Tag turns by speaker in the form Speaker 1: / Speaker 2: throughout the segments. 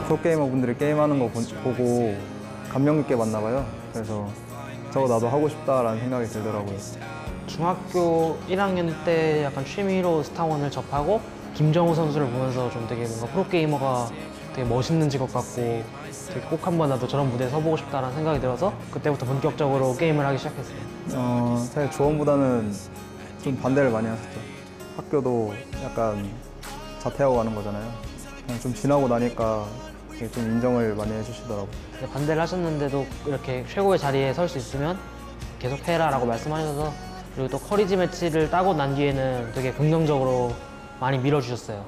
Speaker 1: 프로게이머 분들이 게임하는 거 보고 감명 깊게 봤나 봐요. 그래서 저거 나도 하고 싶다라는 생각이 들더라고요.
Speaker 2: 중학교 1학년 때 약간 취미로 스타원을 접하고 김정우 선수를 보면서 좀 되게 뭔가 프로게이머가 되게 멋있는 직업 같고 되게 꼭 한번 나도 저런 무대에 서보고 싶다라는 생각이 들어서 그때부터 본격적으로 게임을 하기 시작했어요.
Speaker 1: 사실 조언보다는 좀 반대를 많이 하셨죠. 학교도 약간 자퇴하고 가는 거잖아요. 그냥 좀 지나고 나니까 좀 인정을 많이 해주시더라고요.
Speaker 2: 반대를 하셨는데도 이렇게 최고의 자리에 설 수 있으면 계속 해라 라고 말씀하셔서 그리고 또 커리지 매치를 따고 난 뒤에는 되게 긍정적으로 많이 밀어주셨어요.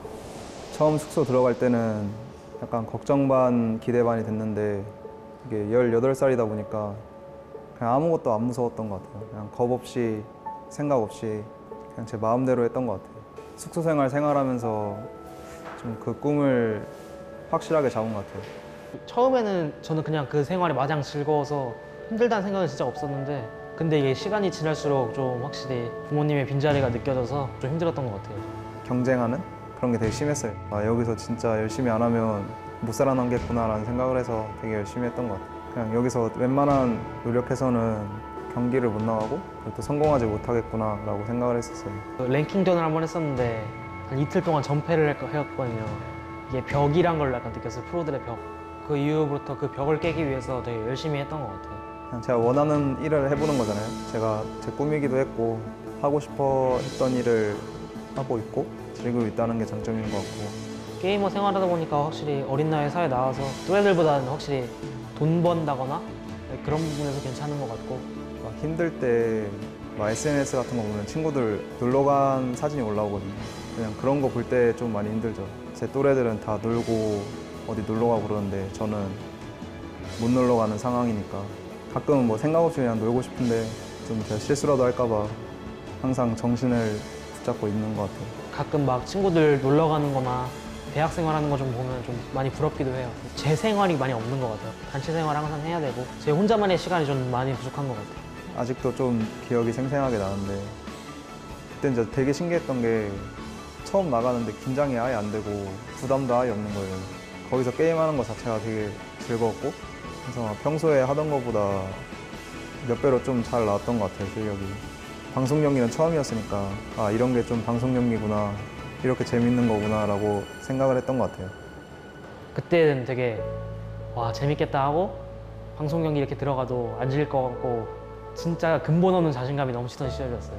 Speaker 1: 처음 숙소 들어갈 때는 약간 걱정 반 기대 반이 됐는데 이게 18살이다 보니까 그냥 아무것도 안 무서웠던 것 같아요. 그냥 겁 없이 생각 없이 그냥 제 마음대로 했던 것 같아요. 숙소 생활하면서 좀 그 꿈을 확실하게 잡은 것 같아요.
Speaker 2: 처음에는 저는 그냥 그 생활이 마냥 즐거워서 힘들다는 생각은 진짜 없었는데 근데 이게 시간이 지날수록 좀 확실히 부모님의 빈자리가 느껴져서 좀 힘들었던 것 같아요.
Speaker 1: 경쟁하는 그런 게 되게 심했어요. 여기서 진짜 열심히 안 하면 못 살아남겠구나 라는 생각을 해서 되게 열심히 했던 것 같아요. 그냥 여기서 웬만한 노력해서는 경기를 못 나가고 또 성공하지 못하겠구나 라고 생각을 했었어요.
Speaker 2: 랭킹전을 한번 했었는데 한 이틀 동안 전패를 했거든요. 이게 벽이란 걸 약간 느꼈어요. 프로들의 벽. 그 이후부터 그 벽을 깨기 위해서 되게 열심히 했던 것 같아요.
Speaker 1: 그냥 제가 원하는 일을 해보는 거잖아요. 제가 제 꿈이기도 했고 하고 싶어 했던 일을 하고 있고 즐기고 있다는 게 장점인 것 같고.
Speaker 2: 게이머 생활하다 보니까 확실히 어린 나이에 사회에 나와서 또래들보다는 확실히 돈 번다거나 그런 부분에서 괜찮은 것 같고
Speaker 1: 막 힘들 때 SNS 같은 거 보면 친구들 놀러 간 사진이 올라오거든요. 그냥 그런 거 볼 때 좀 많이 힘들죠. 제 또래들은 다 놀고 어디 놀러 가고 그러는데 저는 못 놀러 가는 상황이니까 가끔은 뭐 생각 없이 그냥 놀고 싶은데 좀 제가 실수라도 할까 봐 항상 정신을 붙잡고 있는 것 같아요.
Speaker 2: 가끔 막 친구들 놀러 가는 거나 대학 생활하는 거 좀 보면 좀 많이 부럽기도 해요. 제 생활이 많이 없는 것 같아요. 단체 생활 항상 해야 되고 제 혼자만의 시간이 좀 많이 부족한 것 같아요.
Speaker 1: 아직도 좀 기억이 생생하게 나는데 그때 이제 되게 신기했던 게 처음 나가는데 긴장이 아예 안 되고 부담도 아예 없는 거예요. 거기서 게임하는 것 자체가 되게 즐거웠고 그래서 평소에 하던 것보다 몇 배로 좀 잘 나왔던 것 같아요, 실력이. 방송 연기는 처음이었으니까 아, 이런 게 좀 방송 연기구나, 이렇게 재밌는 거구나 라고 생각을 했던 것 같아요.
Speaker 2: 그때는 되게 와 재밌겠다 하고 방송 경기 이렇게 들어가도 안 질 것 같고 진짜 근본 없는 자신감이 넘치던 시절이었어요.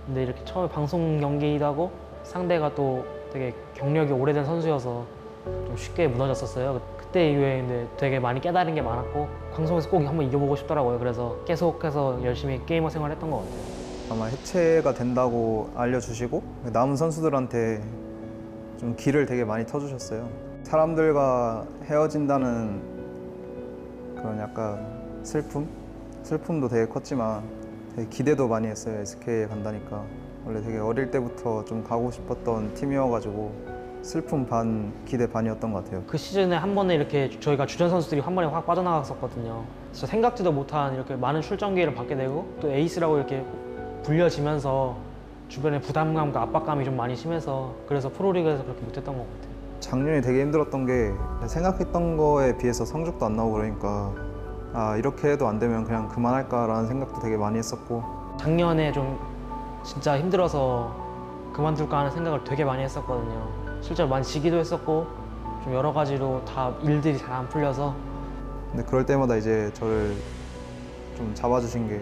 Speaker 2: 근데 이렇게 처음에 방송 경기도 하고 상대가 또 되게 경력이 오래된 선수여서 좀 쉽게 무너졌었어요. 그때 이후에 근데 되게 많이 깨달은 게 많았고 방송에서 꼭 한번 이겨보고 싶더라고요. 그래서 계속해서 열심히 게이머 생활을 했던 것 같아요.
Speaker 1: 아마 해체가 된다고 알려주시고 남은 선수들한테 좀 길을 되게 많이 터주셨어요. 사람들과 헤어진다는 그런 약간 슬픔도 되게 컸지만 되게 기대도 많이 했어요. SK에 간다니까. 원래 되게 어릴 때부터 좀 가고 싶었던 팀이어가지고 슬픔 반, 기대 반이었던 것 같아요.
Speaker 2: 그 시즌에 한 번에 이렇게 저희가 주전 선수들이 한 번에 확 빠져나갔었거든요. 진짜 생각지도 못한 이렇게 많은 출전 기회를 받게 되고 또 에이스라고 이렇게 불려지면서 주변에 부담감과 압박감이 좀 많이 심해서 그래서 프로리그에서 그렇게 못했던 것 같아요.
Speaker 1: 작년이 되게 힘들었던 게 생각했던 거에 비해서 성적도 안 나오고 그러니까 아, 이렇게 해도 안 되면 그냥 그만할까라는 생각도 되게 많이 했었고
Speaker 2: 작년에 좀 진짜 힘들어서 그만둘까 하는 생각을 되게 많이 했었거든요. 실제로 많이 지기도 했었고 좀 여러 가지로 다 일들이 잘 안 풀려서
Speaker 1: 근데 그럴 때마다 이제 저를 좀 잡아주신 게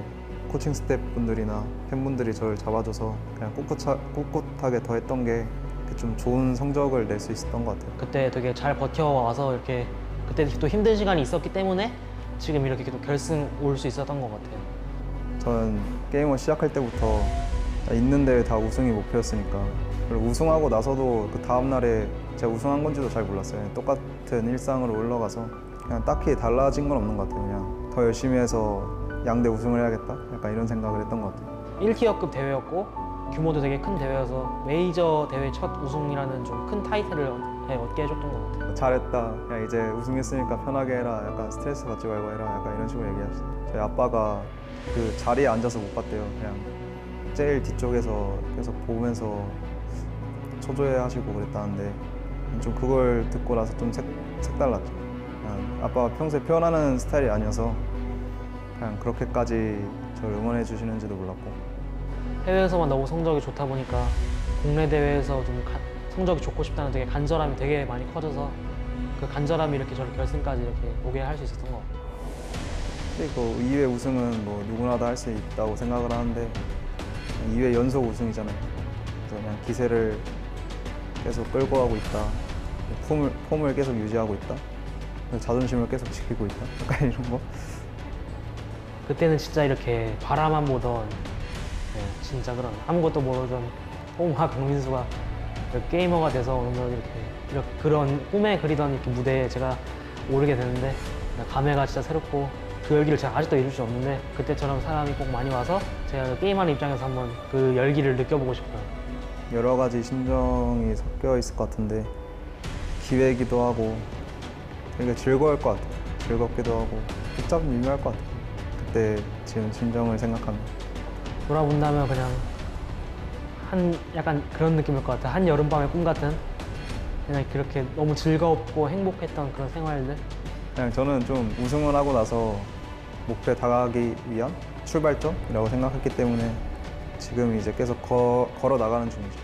Speaker 1: 코칭 스태프분들이나 팬분들이 저를 잡아줘서 그냥 꿋꿋하게 더 했던 게 좀 좋은 성적을 낼 수 있었던 것 같아요.
Speaker 2: 그때 되게 잘 버텨와서 이렇게 그때 또 힘든 시간이 있었기 때문에 지금 이렇게 또 결승 올 수 있었던 것 같아요.
Speaker 1: 저는 게임을 시작할 때부터 있는 대회 다 우승이 목표였으니까 그리고 우승하고 나서도 그 다음 날에 제가 우승한 건지도 잘 몰랐어요. 똑같은 일상으로 올라가서 그냥 딱히 달라진 건 없는 것 같아요. 그냥 더 열심히 해서 양대 우승을 해야겠다 약간 이런 생각을 했던 것 같아요.
Speaker 2: 1티어급 대회였고 규모도 되게 큰 대회여서 메이저 대회 첫 우승이라는 좀 큰 타이틀을 얻게 해줬던 것 같아요.
Speaker 1: 잘했다. 그냥 이제 우승했으니까 편하게 해라. 약간 스트레스 받지 말고 해라. 약간 이런 식으로 얘기하시죠. 저희 아빠가 그 자리에 앉아서 못 봤대요. 그냥 제일 뒤쪽에서 계속 보면서 초조해 하시고 그랬다는데 좀 그걸 듣고 나서 좀 색달랐죠. 그냥 아빠가 평소에 표현하는 스타일이 아니어서 그냥 그렇게까지 저를 응원해 주시는지도 몰랐고.
Speaker 2: 해외에서만 너무 성적이 좋다 보니까 국내 대회에서 좀 성적이 좋고 싶다는 되게 간절함이 되게 많이 커져서 그 간절함이 이렇게 저를 결승까지 이렇게 오게 할 수 있었던 것 같아요.
Speaker 1: 그 2회 우승은 뭐 누구나 다 할 수 있다고 생각을 하는데 2회 연속 우승이잖아요. 그래서 그냥 기세를 계속 끌고 가고 있다. 폼을 계속 유지하고 있다. 자존심을 계속 지키고 있다. 약간 이런 거.
Speaker 2: 그때는 진짜 이렇게 바라만 보던 진짜 그런 아무것도 모르던 꼬마 강민수가 게이머가 돼서 오늘 이렇게 그런 꿈에 그리던 이렇게 무대에 제가 오르게 되는데 감회가 진짜 새롭고 그 열기를 제가 아직도 잊을 수 없는데 그때처럼 사람이 꼭 많이 와서 제가 그 게임하는 입장에서 한번 그 열기를 느껴보고 싶어요.
Speaker 1: 여러 가지 심정이 섞여 있을 것 같은데 기회이기도 하고 되게 즐거울 것 같아요. 즐겁기도 하고 복잡 미묘할 것 같아요. 그때 지금 심정을 생각하면.
Speaker 2: 돌아본다면 그냥 약간 그런 느낌일 것 같아요. 한 여름밤의 꿈 같은 그냥 그렇게 너무 즐겁고 행복했던 그런 생활들.
Speaker 1: 그냥 저는 좀 우승을 하고 나서 목표에 다가가기 위한 출발점이라고 생각했기 때문에 지금 이제 계속 걸어 나가는 중이죠.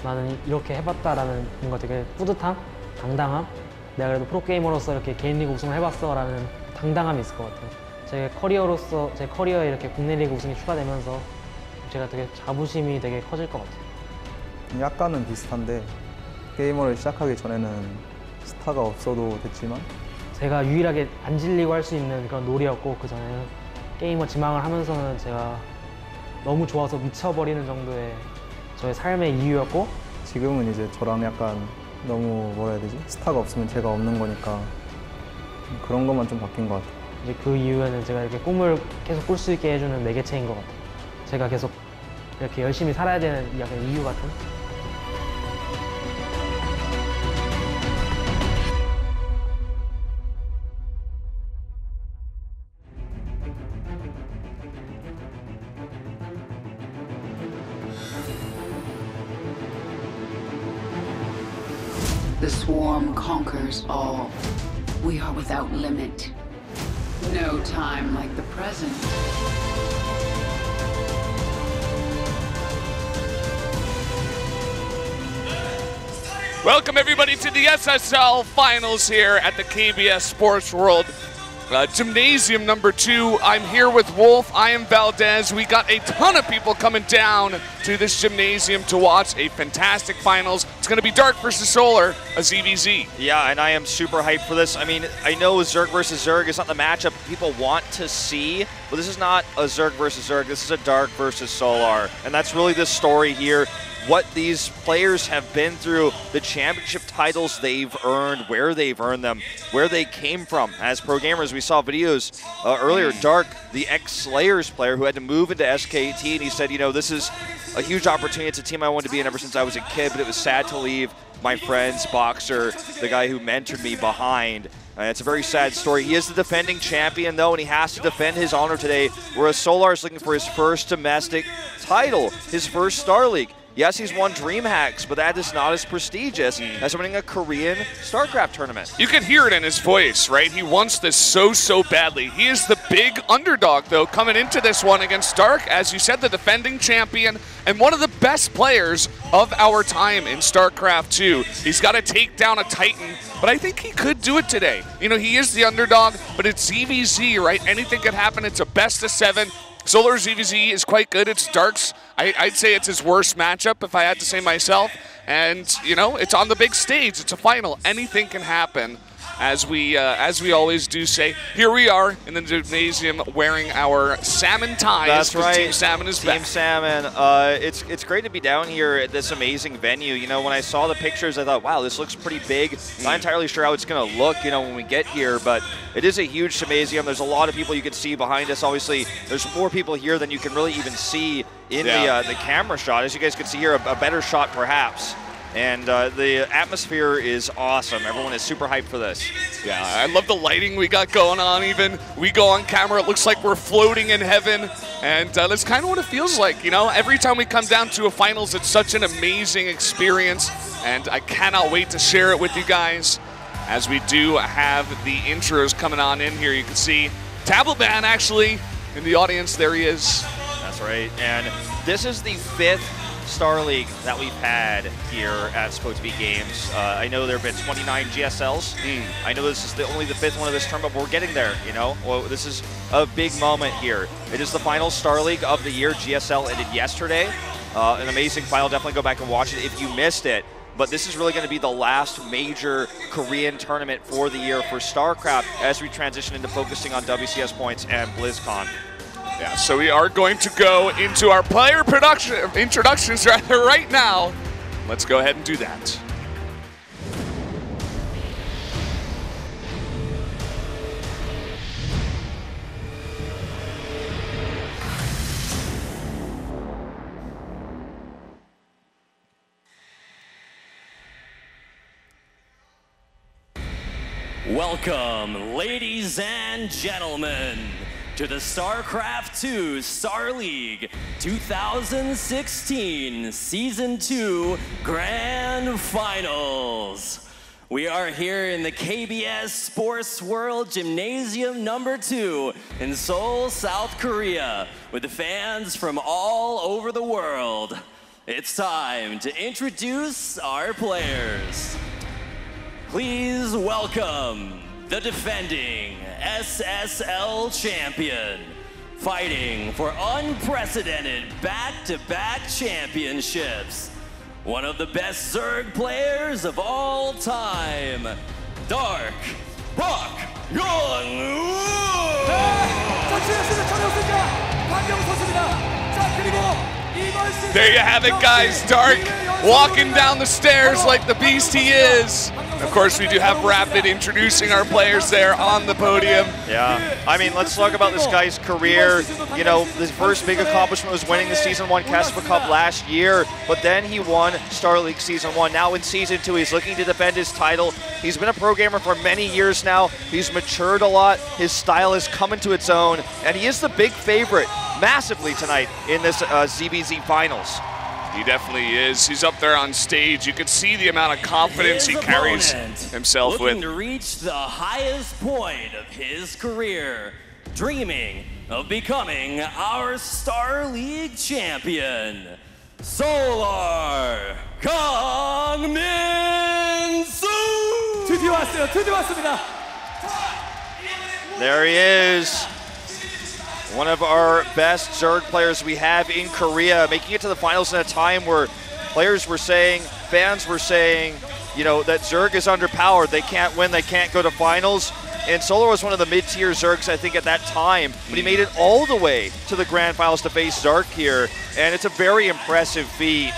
Speaker 1: 나는
Speaker 2: 이렇게 해봤다라는 뭔가 되게 뿌듯함, 당당함. 내가 그래도 프로게이머로서 이렇게 개인 리그 우승을 해봤어라는 당당함이 있을 것 같아요. 제 커리어로서 제 커리어에 이렇게 국내 리그 우승이 추가되면서 제가 되게 자부심이 되게 커질 것 같아요.
Speaker 1: 약간은 비슷한데 게이머를 시작하기 전에는 스타가 없어도 됐지만
Speaker 2: 제가 유일하게 안 질리고 할 수 있는 그런 놀이였고 그 전에는 게이머 지망을 하면서는 제가 너무 좋아서 미쳐버리는 정도의 저의 삶의 이유였고
Speaker 1: 지금은 이제 저랑 약간 너무 뭐라 해야 되지? 스타가 없으면 제가 없는 거니까 그런 것만 좀 바뀐 것 같아요.
Speaker 2: 이제 그 이후에는 제가 이렇게 꿈을 계속 꿀 수 있게 해주는 매개체인 것 같아요. 제가 계속 이렇게 열심히 살아야 되는 약간 이유 같은.
Speaker 3: The swarm conquers all. We are without limit. No time like the present.
Speaker 4: Welcome everybody to the SSL Finals here at the KBS Sports World Gymnasium number 2. I'm here with Wolf, I am Valdez. We got a ton of people coming down to this gymnasium to watch a fantastic finals. It's going to be Dark versus Solar, a ZVZ.
Speaker 5: Yeah, and I am super hyped for this. I mean, I know Zerg versus Zerg is not the matchup people want to see, but this is not a Zerg versus Zerg. This is a Dark versus Solar, and that's really the story here. What these players have been through, the championship titles they've earned, where they've earned them, where they came from. As pro gamers, we saw videos earlier, Dark, the ex-Slayers player who had to move into SKT, and he said, you know, this is a huge opportunity. It's a team I wanted to be in ever since I was a kid, but it was sad to leave my friends, Boxer, the guy who mentored me, behind. It's a very sad story. He is the defending champion, though, and he has to defend his honor today, whereas Solar is looking for his first domestic title, his first Star League. Yes, he's won DreamHacks, but that is not as prestigious as winning a Korean StarCraft tournament.
Speaker 4: You can hear it in his voice, right? He wants this so badly. He is the big underdog, though, coming into this one against Dark, as you said, the defending champion and one of the best players of our time in StarCraft 2. He's got to take down a Titan, but I think he could do it today. You know, he is the underdog, but it's ZVZ, right? Anything could happen. It's a best of 7. Solar ZVZ is quite good. It's Dark's, I'd say it's his worst matchup if I had to say myself. And, you know, it's on the big stage. It's a final. Anything can happen. As we always do say, here we are in the gymnasium wearing our salmon ties.
Speaker 5: That's right.
Speaker 4: Team Salmon is back.
Speaker 5: Team Salmon. It's great to be down here at this amazing venue. You know, when I saw the pictures, I thought, wow, this looks pretty big. Not entirely sure how it's going to look, you know, when we get here, but it is a huge gymnasium. There's a lot of people you can see behind us. Obviously, there's more people here than you can really even see in the camera shot. As you guys can see here, a better shot perhaps. And the atmosphere is awesome. Everyone is super hyped for this.
Speaker 4: Yeah, I love the lighting we got going on even. We go on camera, it looks like we're floating in heaven. And that's kind of what it feels like, you know? Every time we come down to a finals, it's such an amazing experience. And I cannot wait to share it with you guys. as we do have the intros coming on in here. You can see Tablet Man actually in the audience. There he is.
Speaker 5: That's right. And this is the 5th Star League that we've had here at SPO2B Games. I know there have been 29 GSLs. I know this is only the 5th one of this tournament, but we're getting there, you know? Well, this is a big moment here. It is the final Star League of the year. GSL ended yesterday. An amazing final. Definitely go back and watch it if you missed it. But this is really going to be the last major Korean tournament for the year for StarCraft as we transition into focusing on WCS points and BlizzCon.
Speaker 4: Yeah, so we are going to go into our player introductions right now. Let's go ahead and do that.
Speaker 6: Welcome, ladies and gentlemen, to the StarCraft 2 Star League 2016 Season 2 Grand Finals. We are here in the KBS Sports World Gymnasium number 2 in Seoul, South Korea, with the fans from all over the world. It's time to introduce our players. Please welcome the defending SSL champion, fighting for unprecedented back-to-back championships. One of the best Zerg players of all time, Dark Pak-Young-woo!
Speaker 4: There you have it, guys. Dark walking down the stairs like the beast he is. Of course, we do have Rapid introducing our players there on the podium.
Speaker 5: Yeah, I mean, let's talk about this guy's career. You know, his first big accomplishment was winning the Season 1 Casper Cup last year, but then he won Star League Season 1. Now in Season 2, he's looking to defend his title. He's been a pro gamer for many years now. He's matured a lot. His style has come into its own, and he is the big favorite massively tonight in this ZBZ Finals.
Speaker 4: He definitely is. He's up there on stage. You can see the amount of confidence he carries himself with.
Speaker 6: Looking to reach the highest point of his career, dreaming of becoming our Star League champion, Solar Kangmin-soo!
Speaker 7: 드디어 왔어요. 드디어 왔습니다.
Speaker 5: There he is. One of our best Zerg players we have in Korea, making it to the finals in a time where players were saying, fans were saying, you know, that Zerg is underpowered. They can't win, they can't go to finals. And Solar was one of the mid-tier Zergs, I think, at that time. But he made it all the way to the grand finals to face Zark here. And it's a very impressive feat.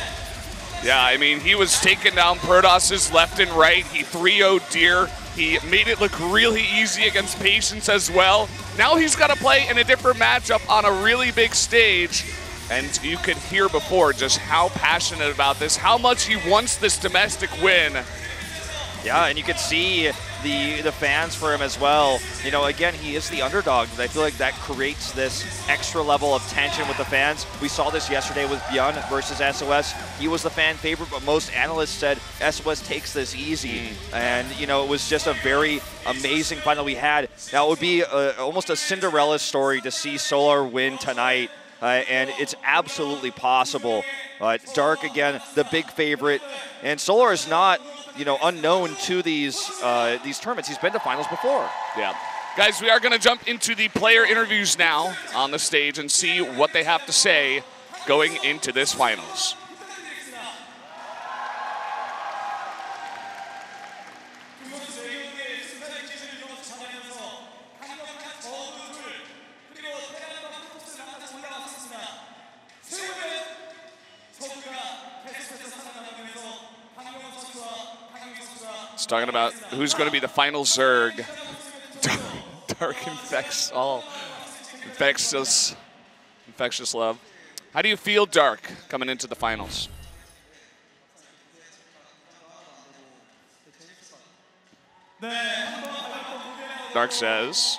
Speaker 4: Yeah, I mean, he was taking down Protosses left and right. He 3-0'd Deer. He made it look really easy against Patience as well. Now he's got to play in a different matchup on a really big stage. And you could hear before just how passionate about this, how much he wants this domestic win.
Speaker 5: Yeah, and you could see the fans for him as well. You know, again, he is the underdog, but I feel like that creates this extra level of tension with the fans. We saw this yesterday with Byun versus SOS. He was the fan favorite, but most analysts said SOS takes this easy. And, you know, it was just a very amazing final we had. Now, it would be almost a Cinderella story to see Solar win tonight. And it's absolutely possible. Dark, again, the big favorite. And Solar is not, you know, unknown to these tournaments. He's been to finals before.
Speaker 4: Yeah. Guys, we are going to jump into the player interviews now on the stage and see what they have to say going into this finals. It's talking about who's going to be the final Zerg. Dark infects all. Infectious love. How do you feel, Dark, coming into the finals? Dark says,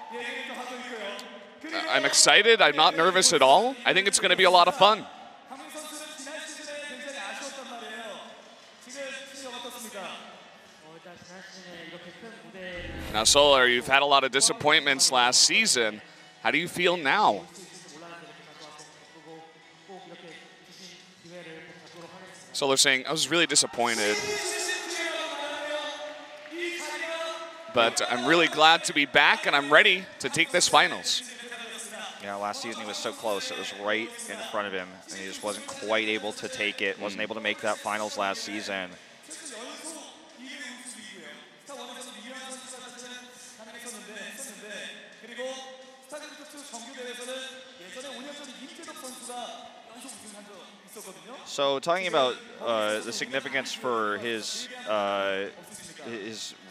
Speaker 4: I'm excited. I'm not nervous at all. I think it's going to be a lot of fun.
Speaker 2: 일단 지난 시즌에 이렇게 큰
Speaker 4: Now, Solar, you've had a lot of disappointments last season. How do you feel now? Solar saying, I was really disappointed. But I'm really glad to be back, and I'm ready to take this finals.
Speaker 5: Yeah, last season he was so close. It was right in front of him, and he just wasn't quite able to take it, wasn't able to make that finals last season. So talking about the significance for his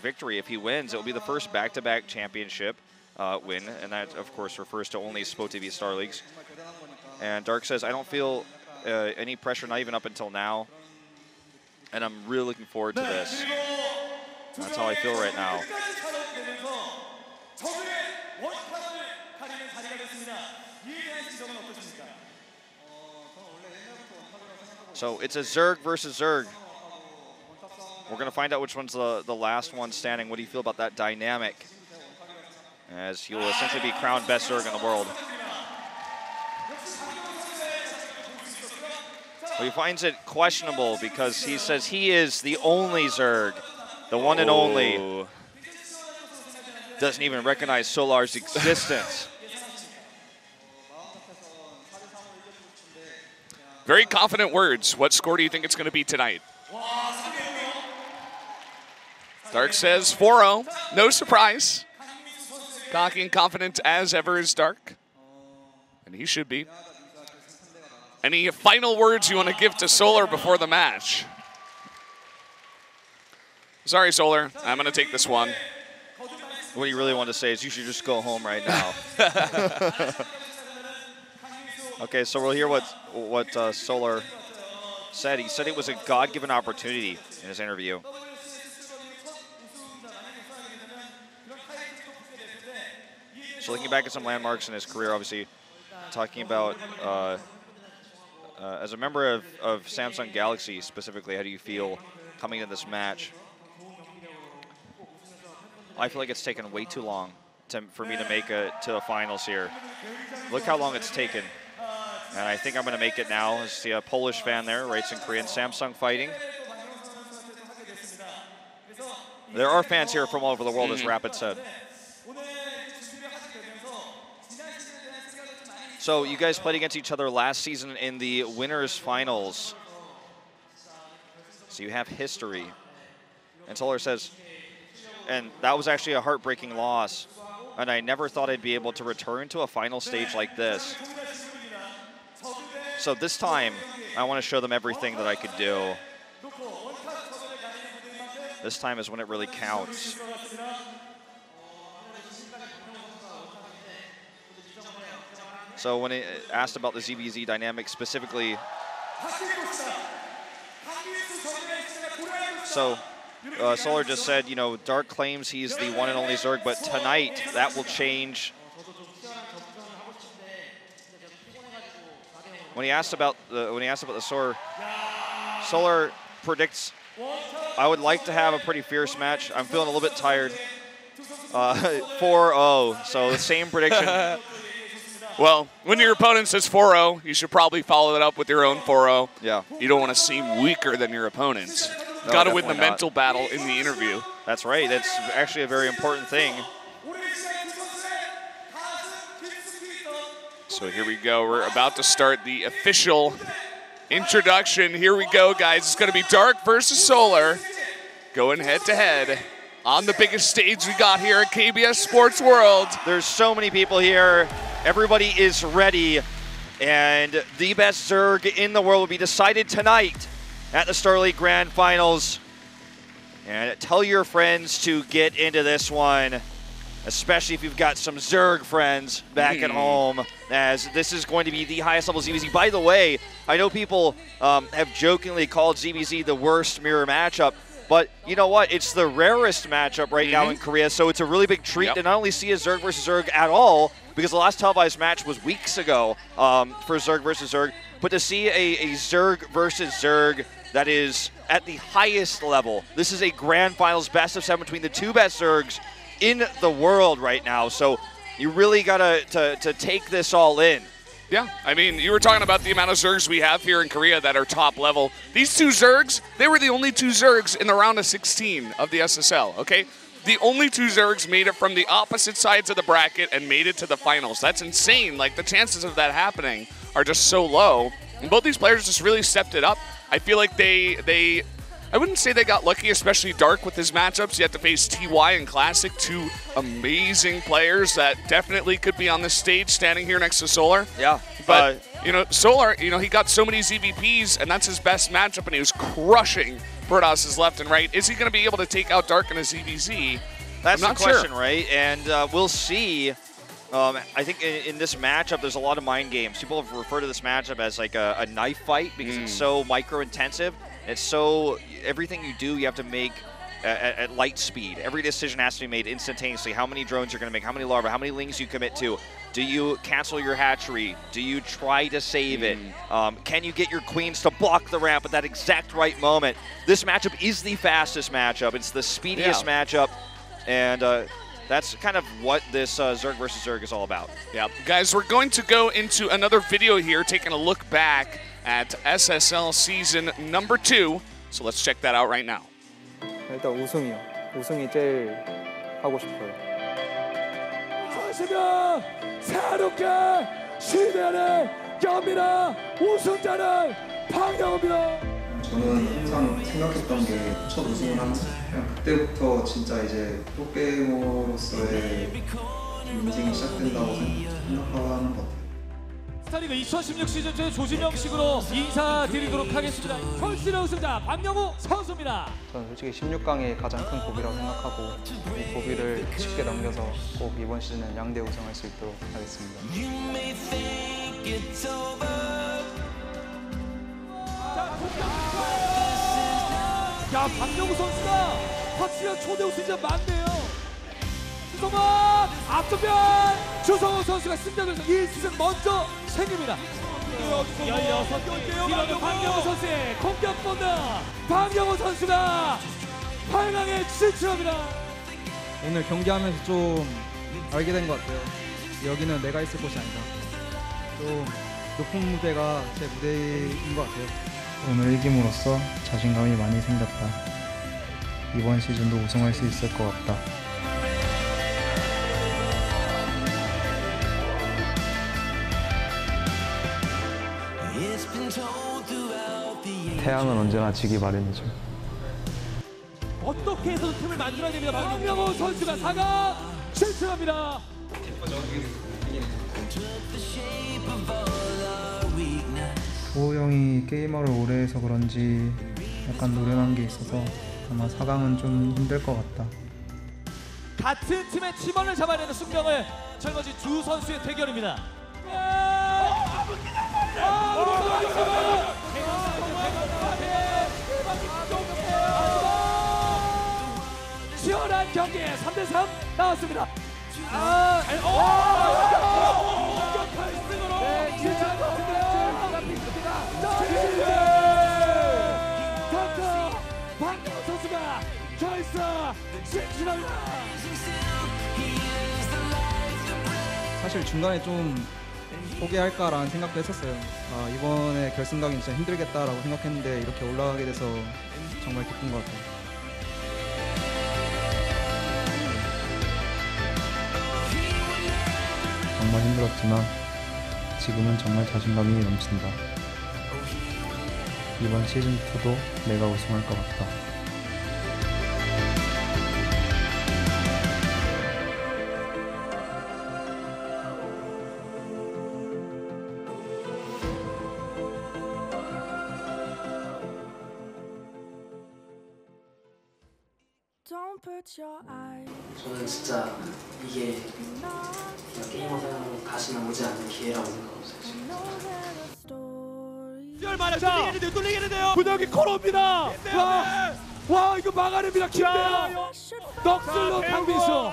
Speaker 5: victory, if he wins, it will be the first back-to-back championship win, and that, of course, refers to only Sport TV Star Leagues. And Dark says, I don't feel any pressure, not even up until now, and I'm really looking forward to this. That's how I feel right now. So it's a Zerg versus Zerg. We're going to find out which one's the last one standing. What do you feel about that dynamic? As he will essentially be crowned best Zerg in the world. Well, he finds it questionable because he says he is the only Zerg, the one and only. Doesn't even recognize Solar's existence.
Speaker 4: Very confident words. What score do you think it's going to be tonight? Dark says 4-0. No surprise. Cocky and confident as ever is Dark. And he should be. Any final words you want to give to Solar before the match? Sorry, Solar. I'm going to take this one.
Speaker 5: What you really want to say is you should just go home right now. Okay, so we'll hear what Solar said. He said it was a God-given opportunity in his interview. So looking back at some landmarks in his career, obviously talking about as a member of Samsung Galaxy specifically, how do you feel coming into this match? I feel like it's taken way too long for me to make it to the finals here. Look how long it's taken. And I think I'm going to make it now. I see a Polish fan there, writes in Korean, Samsung fighting. There are fans here from all over the world, as Rapid said. So you guys played against each other last season in the winners finals. So you have history. And Solar says, and that was actually a heartbreaking loss. And I never thought I'd be able to return to a final stage like this. So this time, I want to show them everything that I could do. This time is when it really counts. So when it asked about the ZVZ dynamic specifically, so Solar just said, you know, Dark claims he's the one and only Zerg, but tonight that will change. When he asked about the Solar predicts, I would like to have a pretty fierce match. I'm feeling a little bit tired. 4-0, so the same prediction.
Speaker 4: Well, when your opponent says 4-0, you should probably follow it up with your own 4-0.
Speaker 5: Yeah.
Speaker 4: You don't want to seem weaker than your opponents.
Speaker 5: No,
Speaker 4: Got to win the
Speaker 5: definitely not.
Speaker 4: mental battle in the interview.
Speaker 5: That's right. That's actually a very important thing.
Speaker 4: So here we go. We're about to start the official introduction. Here we go, guys. It's going to be Dark versus Solar, going head-to-head on the biggest stage we got here at KBS Sports World.
Speaker 5: There's so many people here. Everybody is ready. And the best Zerg in the world will be decided tonight at the Star League Grand Finals. And tell your friends to get into this one, especially if you've got some Zerg friends back at home, as this is going to be the highest level ZVZ. By the way, I know people have jokingly called ZVZ the worst mirror matchup, but you know what? It's the rarest matchup right now in Korea, so it's a really big treat to not only see a Zerg versus Zerg at all, because the last televised match was weeks ago for Zerg versus Zerg, but to see a Zerg versus Zerg that is at the highest level. This is a grand finals best of 7 between the two best Zergs in the world right now. So you really gotta to take this all in.
Speaker 4: Yeah, I mean, you were talking about the amount of Zergs we have here in Korea that are top level. These two Zergs, they were the only two Zergs in the round of 16 of the SSL, okay? The only two Zergs made it from the opposite sides of the bracket and made it to the finals. That's insane. Like, the chances of that happening are just so low. And both these players just really stepped it up. I feel like they I wouldn't say they got lucky, especially Dark with his matchups. You have to face TY and Classic, two amazing players that definitely could be on this stage standing here next to Solar.
Speaker 5: Yeah.
Speaker 4: But, you know, Solar, you know, he got so many ZVPs, and that's his best matchup, and he was crushing Burdos's left and right. Is he going to be able to take out Dark in a ZVZ?
Speaker 5: That's
Speaker 4: I'm
Speaker 5: the
Speaker 4: not
Speaker 5: question,
Speaker 4: sure.
Speaker 5: right? And we'll see. I think in this matchup, there's a lot of mind games. People have referred to this matchup as like a knife fight because it's so micro-intensive. It's so, everything you do, you have to make at light speed. Every decision has to be made instantaneously. How many drones you're going to make, how many larvae, how many lings you commit to. Do you cancel your hatchery? Do you try to save it? Can you get your queens to block the ramp at that exact right moment? This matchup is the fastest matchup. It's the speediest matchup. And that's kind of what this Zerg versus Zerg is all about.
Speaker 4: Yeah, guys, we're going to go into another video here, taking a look back at SSL season number 2. So let's check that out right now.
Speaker 1: 일단 우승이요. 우승이 제일 하고 싶어요.
Speaker 7: 하시면 새롭게 시대를 엽니다. 우승자는 방영호입니다.
Speaker 1: 저는 항상 생각했던 게 첫 우승을 하면 그냥 그때부터 진짜 이제 프로게이머로서의 인생이 시작된다고 생각하는 것 같아요.
Speaker 7: 스타리그 2016 시즌 제 조지명식으로 인사드리도록 하겠습니다. 펄스의 우승자 박영우 선수입니다.
Speaker 1: 저는 솔직히 16강이 가장 큰 고비라고 생각하고 이 고비를 쉽게 넘겨서 꼭 이번 시즌은 양대 우승할 수 있도록 하겠습니다.
Speaker 7: 야, 박영우 선수가 확실한 초대 우승자 맞네요. 주성원 앞쪽면 주성원 선수가 승자전에서 1시즌 먼저 생깁니다. 16경기요. 이러면 박영우 선수의 공격 본다. 박영우 선수가 8강에 진출합니다.
Speaker 8: 오늘 경기하면서 좀 알게 된 것 같아요. 여기는 내가 있을 곳이 아니다. 좀 높은 무대가 제 무대인 것 같아요.
Speaker 1: 오늘 이김으로써 자신감이 많이 생겼다. 이번 시즌도 우승할 수 있을 것 같다. 태양은 언제나 지기 마련이죠.
Speaker 7: 어떻게 해서든 틈을 만들어야 됩니다. 박영우 선수가 4강 진출합니다.
Speaker 1: 도호 형이 게이머를 오래 해서 그런지 약간 노련한 게 있어서 아마 4강은 좀 힘들 것 같다.
Speaker 7: 같은 팀의 팀원을 잡아야 되는 숙명을 짊어진 두 선수의 대결입니다. 치열한 경기에 3대3 나왔습니다. 박영우 선수가 결승 진출합니다.
Speaker 8: 사실 중간에 좀 포기할까라는 생각도 했었어요. 이번에 결승 가기 진짜 힘들겠다라고 생각했는데 이렇게 올라가게 돼서 정말 기쁜 것 같아요.
Speaker 1: 정말 힘들었지만 지금은 정말 자신감이 넘친다. 이번 시즌2도 내가 우승할 것 같다.
Speaker 9: 저는 진짜 이게 게이머 생활로 다시는 오지 않는 기회라고 생각하고 있어요.
Speaker 7: 자, 뚫리겠는데요. 분명히 걸어옵니다. 와, 이거 막아냅니다. 김대영. 넉슬로 강민수.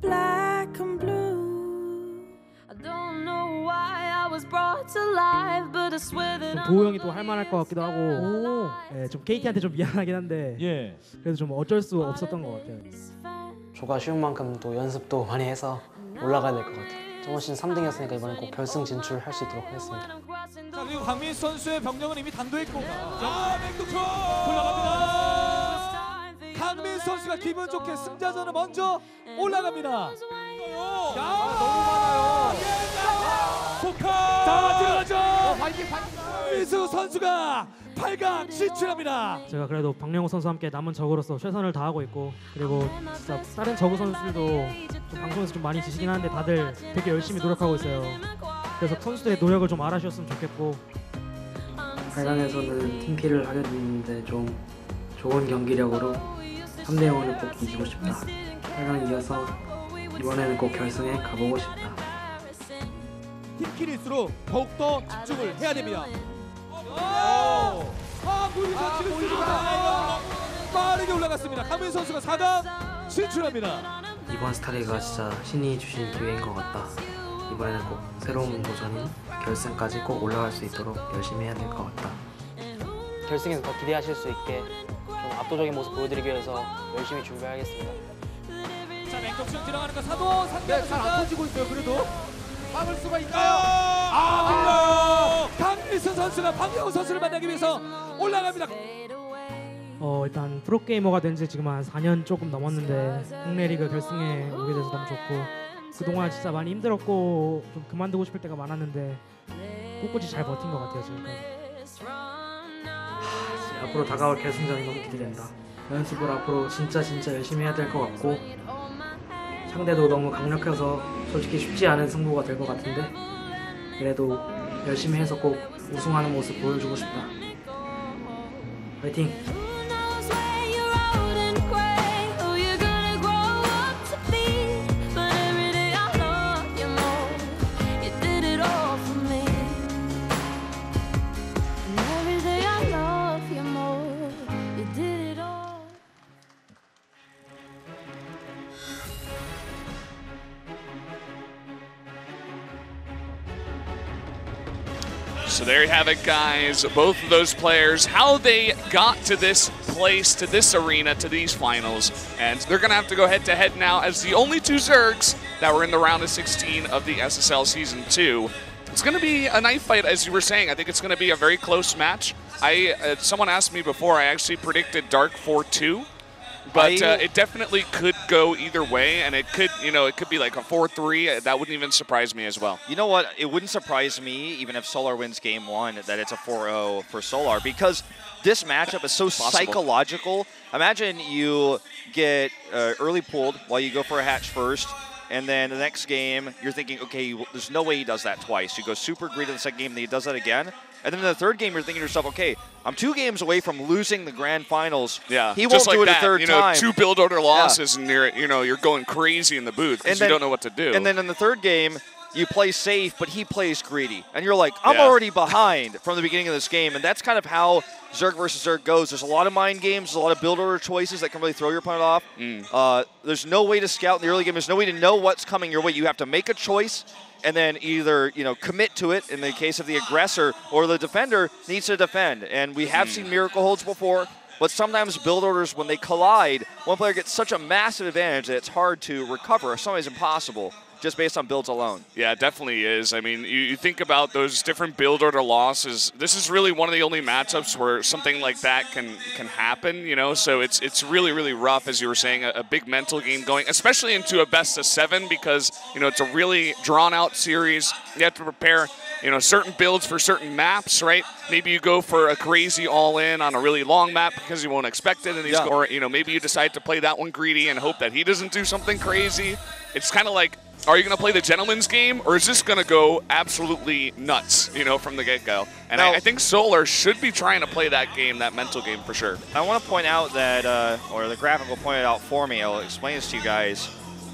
Speaker 10: Black and blue. I don't know why I was brought to life, but I swear that
Speaker 2: 도호 형이 또 할만할 것 같기도 하고 좀 KT한테 좀 미안하긴 한데
Speaker 7: 예.
Speaker 2: 그래도 좀 어쩔 수 없었던 것 같아요. 조가 쉬운 만큼 또 연습도 많이 해서 올라가야 될 것 같아요. 저번 시즌 3등이었으니까 이번엔 꼭 결승 진출할 수 있도록 하겠습니다.
Speaker 7: 자, 그리고 강민수 선수의 병력은 이미 단도했고 백도크 올라갑니다. 강민수 선수가 기분 좋게 승자전을 먼저 올라갑니다. 야, 너무 많아요. 포카 자, 들어가죠. 강민수 선수가 8강 진출합니다.
Speaker 2: 제가 그래도 박명호 선수와 함께 남은 적으로서 최선을 다하고 있고, 그리고 진짜 다른 저그 선수들도 좀 방송에서 좀 많이 지시긴 하는데 다들 되게 열심히 노력하고 있어요. 그래서 선수들의 노력을 좀 알아주셨으면 좋겠고.
Speaker 9: 8강에서는 팀피를 하게 됐는데 좀 좋은 경기력으로 3대0을 꼭 이기고 싶다. 8강 이겨서 이번에는 꼭 결승에 가보고 싶다.
Speaker 7: 팀킬일수록 더욱더 집중을 해야 됩니다. 빠르게 올라갔습니다. 강민 선수가 4강 진출합니다.
Speaker 9: 이번 스타리가 진짜 신이 주신 기회인 것 같다. 이번에는 꼭 새로운 도전인 결승까지 꼭 올라갈 수 있도록 열심히 해야 될 것 같다.
Speaker 2: 결승에서 더 기대하실 수 있게 좀 압도적인 모습 보여드리기 위해서 열심히 준비하겠습니다.
Speaker 7: 자, 맹독충 들어가는 거 사도 상대 잘안 터지고 있어요. 그래도 막을 수가 있나요? 강민수 선수가 박영우 선수를 만나기 위해서 올라갑니다.
Speaker 2: 일단 프로게이머가 된 지 지금 한 4년 조금 넘었는데 국내리그 결승에 오게 돼서 너무 좋고, 그동안 진짜 많이 힘들었고 좀 그만두고 싶을 때가 많았는데 꿋꿋이 잘 버틴 것 같아요 지금까지.
Speaker 9: 앞으로 다가올 결승전이 너무 기대된다. 연습을 앞으로 진짜 열심히 해야 될 것 같고, 상대도 너무 강력해서 솔직히 쉽지 않은 승부가 될 것 같은데 그래도 열심히 해서 꼭 우승하는 모습 보여주고 싶다. 화이팅!
Speaker 4: So there you have it, guys. Both of those players, how they got to this place, to this arena, to these finals. And they're going to have to go head-to-head now as the only two Zergs that were in the round of 16 of the SSL Season 2. It's going to be a knife fight, as you were saying. I think it's going to be a very close match. Someone asked me before, I actually predicted Dark 4-2. But it definitely could go either way, and it could, it could be like a 4-3. That wouldn't even surprise me as well.
Speaker 5: You know what? It wouldn't surprise me, even if Solar wins Game 1, that it's a 4-0 for Solar, because this matchup is so psychological. Imagine you get early pulled while you go for a hatch first, and then the next game, you're thinking, okay, there's no way he does that twice. You go super greedy in the second game, then he does that again. And then in the third game, you're thinking to yourself, okay, I'm 2 games away from losing the grand finals.
Speaker 4: Yeah,
Speaker 5: he won't do it a third time.
Speaker 4: 2 build order losses, and you're going crazy in the booth because you don't know what to do.
Speaker 5: And then in the third game, you play safe, but he plays greedy. And you're like, I'm already behind from the beginning of this game. And that's kind of how Zerg versus Zerg goes. There's a lot of mind games, there's a lot of build order choices that can really throw your opponent off. There's no way to scout in the early game. There's no way to know what's coming your way. You have to make a choice and then either commit to it in the case of the aggressor, or the defender needs to defend. And we have seen miracle holds before, but sometimes build orders, when they collide, one player gets such a massive advantage that it's hard to recover, or sometimes impossible, just based on builds alone.
Speaker 4: Yeah, it definitely is. I mean, you think about those different build order losses. This is really one of the only matchups where something like that can happen, So it's really, really rough, as you were saying, a big mental game going, especially into a best-of-7, because, it's a really drawn-out series. You have to prepare, certain builds for certain maps, right? Maybe you go for a crazy all-in on a really long map because you won't expect it, and or maybe you decide to play that one greedy and hope that he doesn't do something crazy. It's kind of like, are you going to play the gentleman's game, or is this going to go absolutely nuts, from the get-go? And now, I think Solar should be trying to play that game, that mental game, for sure.
Speaker 5: I want to point out that, or the graphic will point it out for me, I'll explain this to you guys.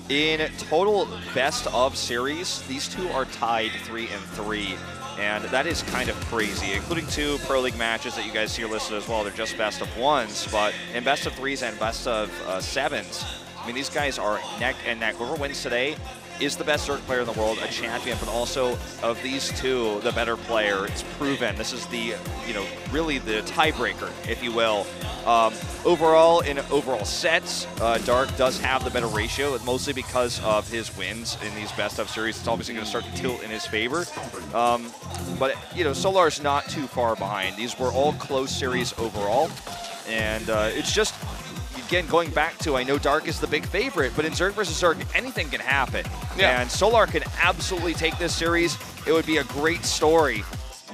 Speaker 5: In total best of series, these two are tied 3-3. And that is kind of crazy, including 2 Pro League matches that you guys see are listed as well. They're just best of 1s, but in best of 3s and best of 7s, I mean, these guys are neck and neck. Whoever wins today is the best Zerg player in the world, a champion, but also of these two, the better player. It's proven. This is the, really the tiebreaker, if you will. Overall, in overall sets, Dark does have the better ratio, mostly because of his wins in these best-of series. It's obviously going to start to tilt in his favor. But, Solar's not too far behind. These were all close series overall, and it's just, again, going back to, I know Dark is the big favorite, but in Zerg versus Zerg, anything can happen. Yeah. And Solar can absolutely take this series. It would be a great story,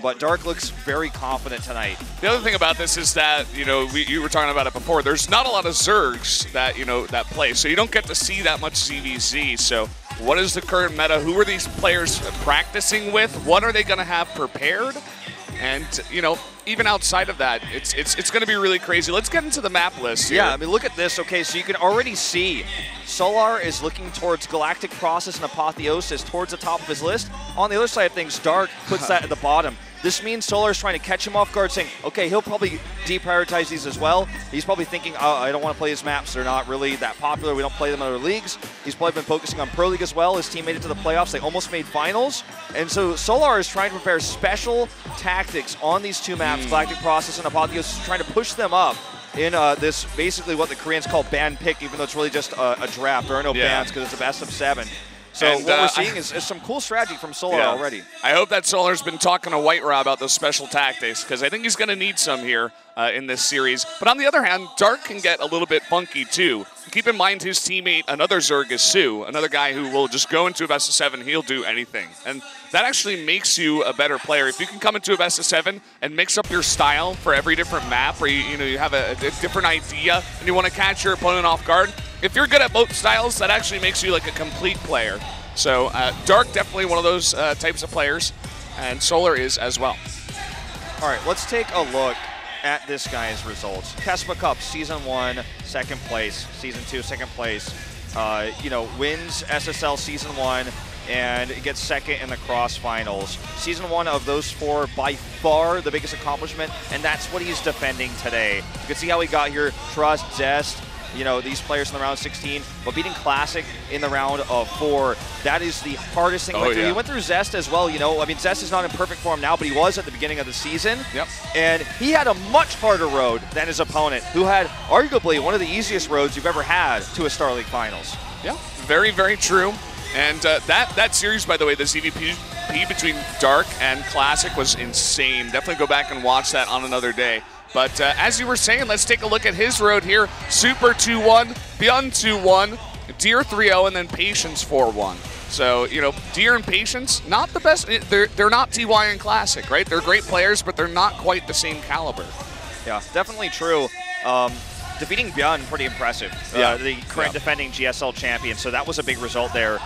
Speaker 5: but Dark looks very confident tonight.
Speaker 4: The other thing about this is that, you were talking about it before, there's not a lot of Zergs that, that play, so you don't get to see that much ZVZ. So what is the current meta? Who are these players practicing with? What are they going to have prepared? And, even outside of that, it's going to be really crazy. Let's get into the map list here.
Speaker 5: Yeah, I mean, look at this. Okay, so you can already see Solar is looking towards Galactic Process and Apotheosis towards the top of his list. On the other side of things, Dark puts that at the bottom. This means Solar is trying to catch him off guard, saying, okay, he'll probably deprioritize these as well. He's probably thinking, oh, I don't want to play these maps. They're not really that popular. We don't play them in other leagues. He's probably been focusing on Pro League as well. His team made it to the playoffs. They almost made finals. And so Solar is trying to prepare special tactics on these two maps, Galactic Process and Apotheosis, trying to push them up in this, basically what the Koreans call ban pick, even though it's really just a draft. There are no bans because it's a best of 7. So what we're seeing is some cool strategy from Solar already.
Speaker 4: I hope that Solar's been talking to White Raw about those special tactics, because I think he's going to need some here in this series. But on the other hand, Dark can get a little bit funky too. Keep in mind his teammate, another Zerg, is Sue, another guy who will just go into a best of 7, he'll do anything. And that actually makes you a better player. If you can come into a best of 7 and mix up your style for every different map, where you have a different idea and you want to catch your opponent off guard, if you're good at both styles, that actually makes you like a complete player. So Dark, definitely one of those types of players, and Solar is as well.
Speaker 5: All right, let's take a look at this guy's results. Kespa Cup, Season 1, second place. Season 2, second place. Wins SSL Season 1, and gets second in the Cross Finals. Season 1 of those 4, by far the biggest accomplishment, and that's what he's defending today. You can see how he got here. Trust, Zest, these players in the round 16, but beating Classic in the round of 4, that is the hardest thing. He went through Zest as well, I mean, Zest is not in perfect form now, but he was at the beginning of the season. Yep. And he had a much harder road than his opponent, who had arguably one of the easiest roads you've ever had to a Star League Finals.
Speaker 4: Yeah, very, very true. And that series, by the way, the ZVP between Dark and Classic was insane. Definitely go back and watch that on another day. But as you were saying, let's take a look at his road here. Super 2-1, Byun 2-1, Deer 3-0, and then Patience 4-1. So, Deer and Patience, not the best. They're not TY and Classic, right? They're great players, but they're not quite the same caliber.
Speaker 5: Yeah, definitely true. Defeating Byun, pretty impressive. The current defending GSL champion, so that was a big result there.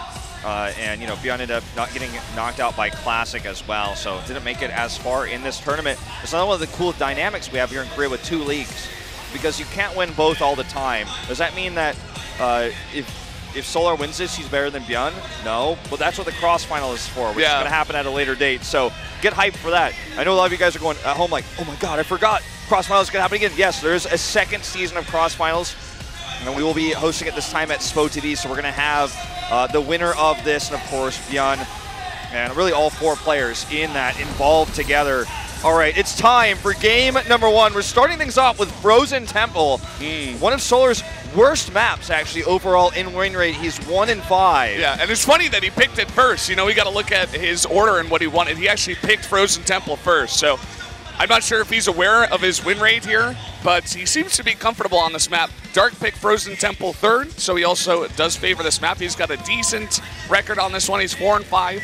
Speaker 5: And Byun ended up not getting knocked out by Classic as well, so didn't make it as far in this tournament. It's another one of the cool dynamics we have here in Korea with 2 leagues, because you can't win both all the time. Does that mean that if Solar wins this, he's better than Byun? No, but that's what the cross final is for, which is going to happen at a later date. So get hyped for that. I know a lot of you guys are going at home like, oh my God, I forgot cross finals is going to happen again. Yes, there's a second season of cross finals, and we will be hosting it this time at SPO TV. So we're going to have the winner of this, and of course Byun, and really all 4 players in that involved together. All right, it's time for game number 1. We're starting things off with Frozen Temple, one of Solar's worst maps actually overall in win rate. He's 1-5.
Speaker 4: Yeah, and it's funny that he picked it first. We got to look at his order and what he wanted. He actually picked Frozen Temple first, so I'm not sure if he's aware of his win rate here, but he seems to be comfortable on this map. Dark picked Frozen Temple 3rd, so he also does favor this map. He's got a decent record on this one. He's 4-5.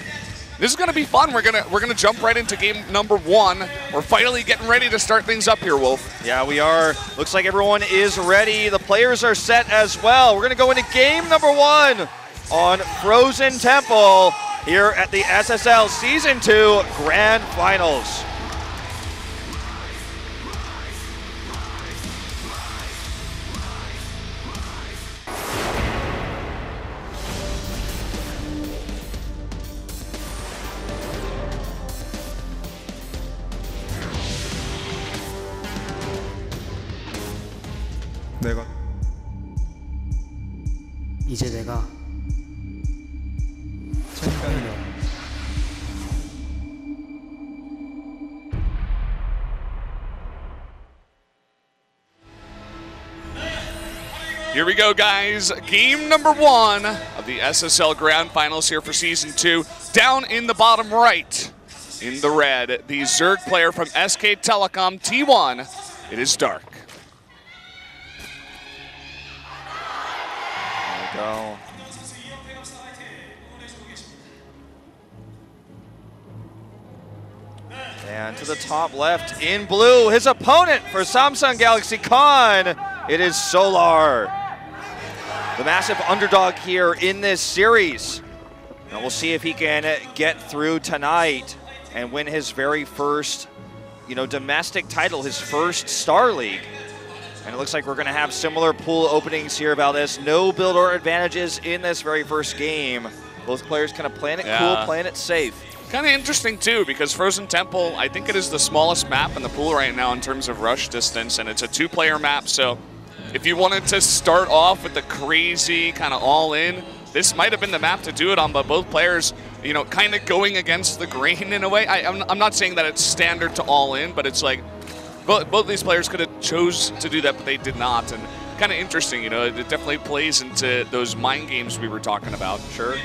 Speaker 4: This is going to be fun. We're gonna jump right into game number 1. We're finally getting ready to start things up here, Wolf.
Speaker 5: Yeah, we are. Looks like everyone is ready. The players are set as well. We're going to go into game number 1 on Frozen Temple here at the SSL Season 2 Grand Finals.
Speaker 1: 내가
Speaker 9: 이제 내가
Speaker 8: 챔피언이다.
Speaker 4: Here we go, guys. Game number 1 of the SSL Grand Finals here for Season 2. Down in the bottom right, in the red, the Zerg player from SK Telecom, T1. It is Dark.
Speaker 5: There we go. And to the top left, in blue, his opponent for Samsung Galaxy Con, it is Solar. The massive underdog here in this series. And we'll see if he can get through tonight and win his very first, domestic title, his first Star League. And it looks like we're going to have similar pool openings here, Valdez. No build order advantages in this very first game. Both players kind of playing it cool, playing it safe.
Speaker 4: Kind of interesting, too, because Frozen Temple, I think it is the smallest map in the pool right now in terms of rush distance, and it's a 2-player map, so if you wanted to start off with the crazy kind of all-in, this might have been the map to do it on, but both players, kind of going against the grain in a way. I'm not saying that it's standard to all-in, but it's like both these players could have chose to do that, but they did not, and kind of interesting, it definitely plays into those mind games we were talking about.
Speaker 5: Sure.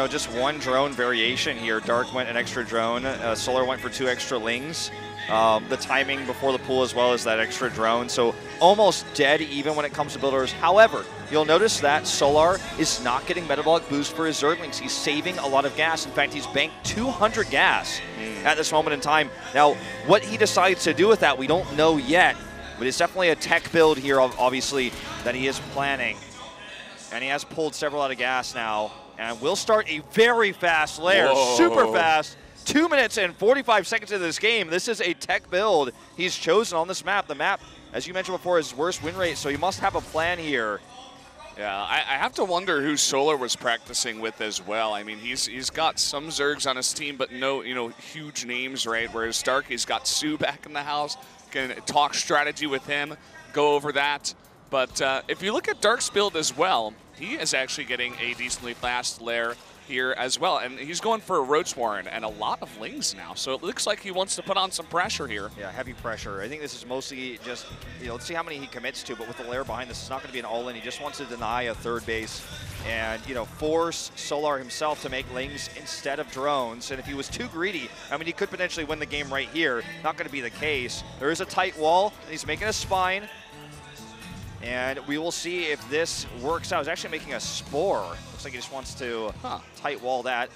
Speaker 5: Just one drone variation here. Dark went an extra drone. Solar went for 2 extra lings. The timing before the pool as well as that extra drone. So almost dead even when it comes to builders. However, you'll notice that Solar is not getting metabolic boost for his Zerglings. He's saving a lot of gas. In fact, he's banked 200 gas at this moment in time. Now, what he decides to do with that, we don't know yet. But it's definitely a tech build here, obviously, that he is planning. And he has pulled several out of gas now. And we'll start a very fast lair, super fast. 2 minutes and 45 seconds into this game. This is a tech build he's chosen on this map. The map, as you mentioned before, is worst win rate, so he must have a plan here.
Speaker 4: Yeah, I have to wonder who Solar was practicing with as well. I mean, he's got some Zergs on his team, but no, huge names, right? Whereas Dark, he's got Sue back in the house, can talk strategy with him, go over that. But if you look at Dark's build as well, he is actually getting a decently fast lair here as well, and he's going for a Roach Warren and a lot of lings now, so it looks like he wants to put on some pressure here.
Speaker 5: Yeah, heavy pressure. I think this is mostly just, let's see how many he commits to, but with the lair behind this, it's not going to be an all-in. He just wants to deny a third base and, force Solar himself to make lings instead of drones, and if he was too greedy, I mean, he could potentially win the game right here. Not going to be the case. There is a tight wall, and he's making a spine. And we will see if this works out. He's actually making a spore. Looks like he just wants to tight wall that.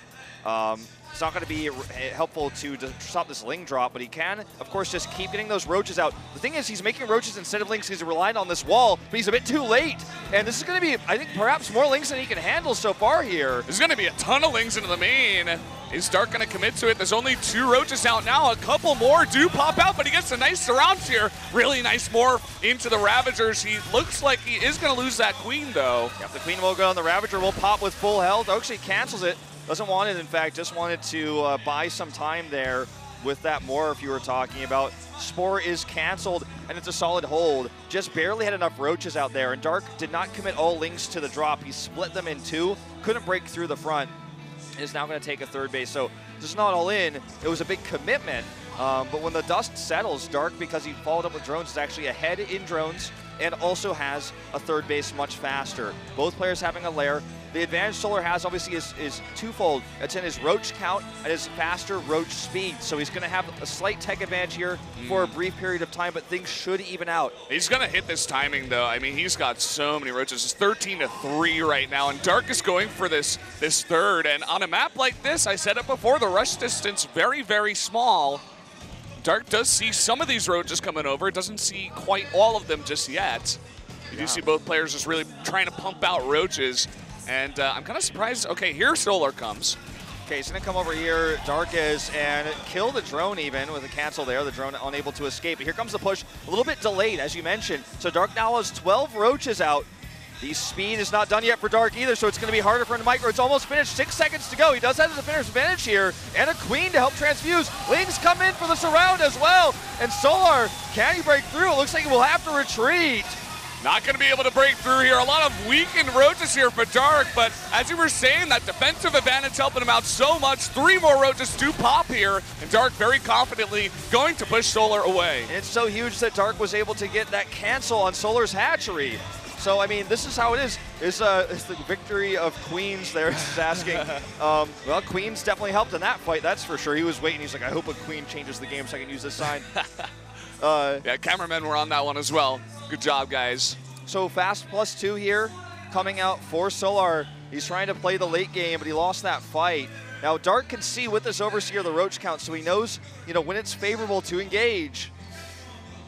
Speaker 5: It's not going to be helpful to stop this ling drop, but he can, of course, just keep getting those roaches out. The thing is, he's making roaches instead of lings. He's relying on this wall, but he's a bit too late. And this is going to be, I think, perhaps more lings than he can handle so far here.
Speaker 4: There's going to be a ton of lings into the main. Is Dark going to commit to it? There's only 2 roaches out now. A couple more do pop out, but he gets a nice surround here. Really nice morph into the Ravagers. He looks like he is going to lose that Queen, though.
Speaker 5: Yep, the Queen will go on. The Ravager will pop with full health. Actually cancels it. Doesn't want it, in fact. Just wanted to buy some time there with that morph you were talking about. Spore is canceled, and it's a solid hold. Just barely had enough roaches out there, and Dark did not commit all lings to the drop. He split them in 2. Couldn't break through the front. Is now going to take a third base. So this is not all in. It was a big commitment. But when the dust settles, Dark, because he followed up with drones, is actually ahead in drones and also has a third base much faster. Both players having a lair. The advantage Solar has obviously is twofold. It's in his roach count and his faster roach speed. So he's going to have a slight tech advantage here for a brief period of time, but things should even out.
Speaker 4: He's going to hit this timing, though. I mean, he's got so many roaches. It's 13-3 right now, and Dark is going for this third. And on a map like this, I said it before, the rush distance very, very small. Dark does see some of these roaches coming over. Doesn't see quite all of them just yet. You do see both players just really trying to pump out roaches. And I'm kind of surprised. Okay, here Solar comes.
Speaker 5: Okay, he's going to come over here, Dark is, and kill the drone even with a cancel there. The drone unable to escape. But here comes the push, a little bit delayed, as you mentioned. So Dark now has 12 roaches out. The speed is not done yet for Dark either, so it's going to be harder for him to micro. It's almost finished, 6 seconds to go. He does have the defender's advantage here, and a Queen to help transfuse. Lings come in for the surround as well, and Solar, can he break through? It looks like he will have to retreat.
Speaker 4: Not going to be able to break through here. A lot of weakened roaches here for Dark, but as you were saying, that defensive advantage helping him out so much. 3 more roaches do pop here, and Dark very confidently going to push Solar away.
Speaker 5: And it's so huge that Dark was able to get that cancel on Solar's hatchery. So, I mean, this is how it is. It's the victory of Queens there, is asking. Well, Queens definitely helped in that fight, that's for sure. He was waiting. He's like, I hope a queen changes the game so I can use this sign.
Speaker 4: Yeah, cameramen were on that one as well. Good job, guys.
Speaker 5: So fast +2 here, coming out for Solar. He's trying to play the late game, but he lost that fight. Now, Dark can see with this Overseer the roach count, so he knows, you know, when it's favorable to engage.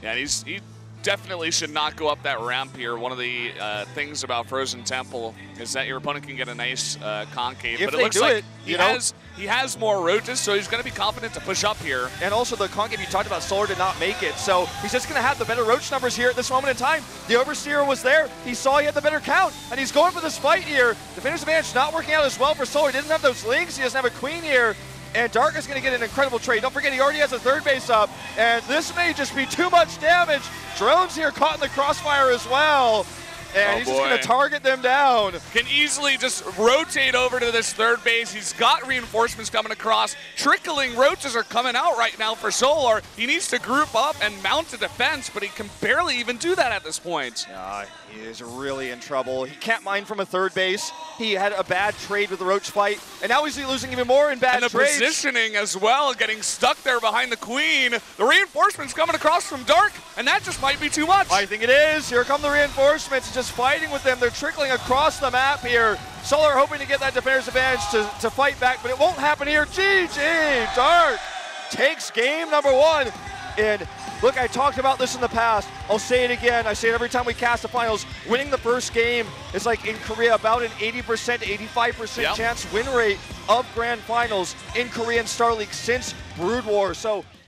Speaker 4: Yeah, he definitely should not go up that ramp here. One of the things about Frozen Temple is that your opponent can get a nice concave,
Speaker 5: If
Speaker 4: but it
Speaker 5: they
Speaker 4: looks
Speaker 5: do
Speaker 4: like
Speaker 5: it,
Speaker 4: he has more roaches, so he's going to be confident to push up here.
Speaker 5: And also the concave you talked about, Solar did not make it, so he's just going to have the better roach numbers here at this moment in time. The Overseer was there, he saw he had the better count, and he's going for this fight here. Defender's advantage not working out as well for Solar. He doesn't have those links, he doesn't have a queen here. And Dark is going to get an incredible trade. Don't forget, he already has a third base up, and this may just be too much damage. Drones here caught in the crossfire as well, and he's just going to target them down.
Speaker 4: Can easily just rotate over to this third base. He's got reinforcements coming across. Trickling roaches are coming out right now for Solar. He needs to group up and mount a defense, but he can barely even do that at this point.
Speaker 5: Yeah, he is really in trouble. He can't mine from a third base. He had a bad trade with the roach fight, and now he's losing even more in bad
Speaker 4: trades. And the
Speaker 5: trades.
Speaker 4: positioning as well, getting stuck there behind the queen. The reinforcements coming across from Dark, and that just might be too much.
Speaker 5: I think it is. Here come the reinforcements, just fighting with them. They're trickling across the map here. Solar hoping to get that defender's advantage to fight back, but it won't happen here. GG, Dark takes game number 1. And look, I talked about this in the past. I'll say it again. I say it every time we cast the finals. Winning the first game is like in Korea, about an 80% to 85% chance win rate of grand finals in Korean Star League since Brood War. So